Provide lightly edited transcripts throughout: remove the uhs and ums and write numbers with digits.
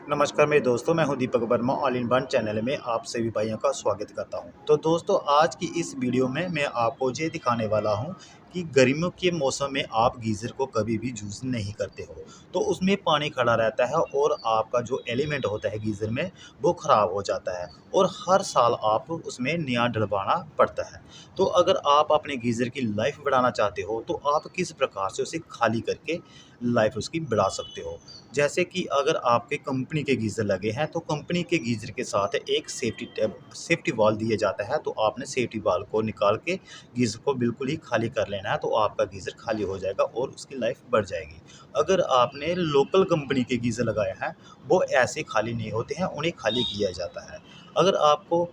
नमस्कार मेरे दोस्तों, मैं हूं Deepak Verma. All in one channel में आप सभी भाइयों का स्वागत करता हूं। तो दोस्तों, आज की इस वीडियो में मैं आपको ये दिखाने वाला हूं कि गर्मियों के मौसम में आप गीज़र को कभी भी यूज़ नहीं करते हो तो उसमें पानी खड़ा रहता है और आपका जो एलिमेंट होता है गीज़र में वो ख़राब हो जाता है और हर साल आप उसमें नया डलवाना पड़ता है। तो अगर आप अपने गीज़र की लाइफ बढ़ाना चाहते हो तो आप किस प्रकार से उसे खाली करके लाइफ उसकी बढ़ा सकते हो। जैसे कि अगर आपके कंपनी के गीज़र लगे हैं तो कंपनी के गीज़र के साथ एक सेफ्टी वाल्व दिया जाता है, तो आपने सेफ्टी वाल्व को निकाल के गीज़र को बिल्कुल ही खाली कर लेना है, तो आपका गीज़र खाली हो जाएगा और उसकी लाइफ बढ़ जाएगी। अगर आपने लोकल कंपनी के गीज़र लगाए हैं वो ऐसे खाली नहीं होते हैं, उन्हें खाली किया जाता है। अगर आपको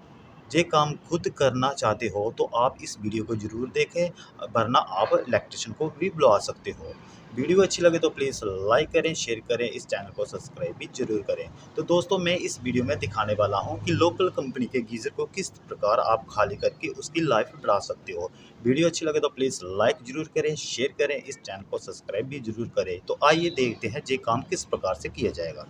ये काम खुद करना चाहते हो तो आप इस वीडियो को ज़रूर देखें, वरना आप इलेक्ट्रिशियन को भी बुला सकते हो। वीडियो अच्छी लगे तो प्लीज़ लाइक करें, शेयर करें, इस चैनल को सब्सक्राइब भी ज़रूर करें। तो दोस्तों, मैं इस वीडियो में दिखाने वाला हूं कि लोकल कंपनी के गीज़र को किस प्रकार आप खाली करके उसकी लाइफ बढ़ा सकते हो। वीडियो अच्छी लगे तो प्लीज़ लाइक ज़रूर करें, शेयर करें, इस चैनल को सब्सक्राइब भी ज़रूर करें। तो आइए देखते हैं ये काम किस प्रकार से किया जाएगा।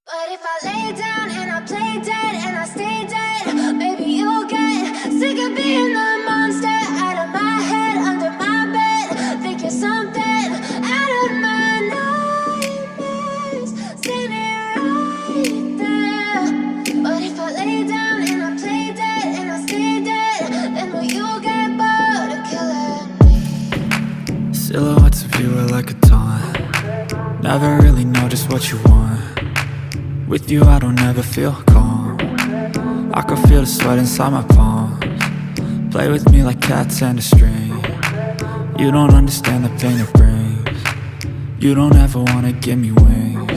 But if I lay down and I play dead and I stay dead, maybe you'll get sick of being the monster out of my head, under my bed, thinking something out of my nightmares, standing right there. But if I lay down and I play dead and I stay dead, then will you get bored of killing me? Silhouettes of you are like a taunt. Never really know just what you want. With you I don't ever feel calm. I can feel the sweat inside my palms. Play with me like cats and a string. You don't understand the pain it brings. You don't ever wanna give me wings.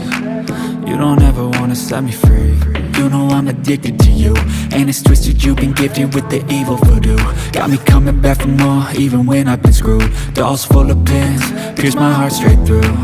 You don't ever wanna set me free. You know I'm addicted to you, and it's twisted, you've been gifted with the evil voodoo. Got me coming back for more, even when I've been screwed. Dolls full of pins, pierce my heart straight through.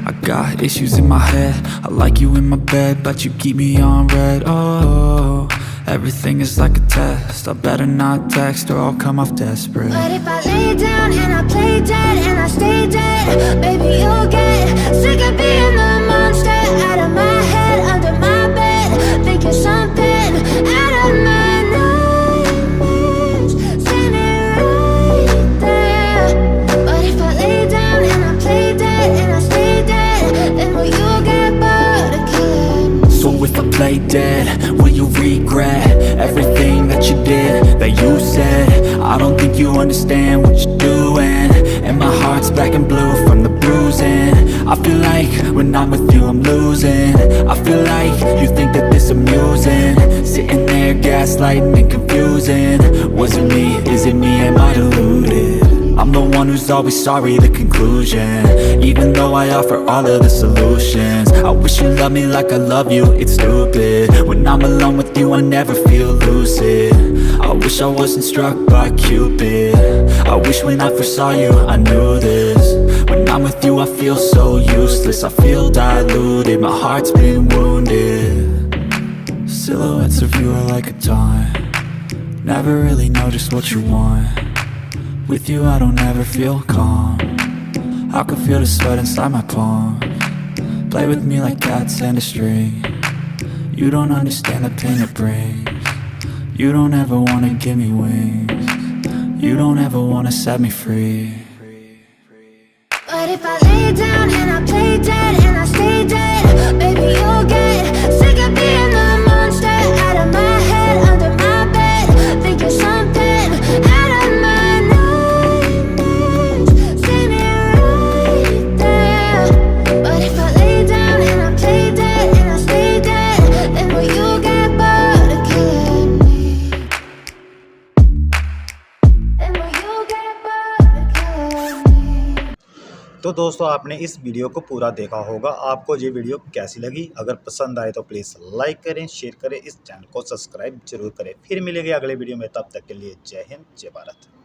I got issues in my head, I like you in my bed, but you keep me on red. Oh, everything is like a test, I better not text or I'll come off desperate. But if I lay down and I play dead and I stay dead, baby you'll get sick of being the monster out of my head, under my bed, thinking something out of my nightmares, standing right there. But if I lay down and I play dead and I stay dead, then will you get bored of killing me? So if I play dead, will you regret everything that you did, that you said? I don't think you understand what you're doing, and my heart's black and blue from the bruising. I feel like when I'm with you I'm losing. I feel like you think that this amusing, sitting there gaslighting and confusing. Was it me? Is it me? Am I deluded? I'm the one who's always sorry, the conclusion, even though I offer all of the solutions. I wish you loved me like I love you, it's stupid. When I'm alone with you I never feel lucid. I wish I wasn't struck by Cupid. I wish when I first saw you I knew this. When I'm with you I feel so useless, I feel diluted, my heart's been wounded. Silhouettes of you are like a taunt. Never really know just what you want. With you I don't ever feel calm. I can feel the sweat inside my palms. Play with me like cats and a string. You don't understand the pain it brings. You don't ever wanna give me wings. You don't ever wanna set me free. But if I lay down and I play dead and I stay dead, baby you'll get sick of being the monster out of my head, under my bed, thinking something out of my nightmares, standing right there. But if I lay down and I play dead and I stay dead, then will you get bored of killing me? Then will you get bored of killing me? तो दोस्तों, आपने इस video को पूरा देखा होगा। आपको ये वीडियो कैसी लगी? अगर पसंद आए तो प्लीज़ लाइक करें, शेयर करें, इस चैनल को सब्सक्राइब जरूर करें। फिर मिलेंगे अगले वीडियो में, तब तक के लिए जय हिंद, जय भारत।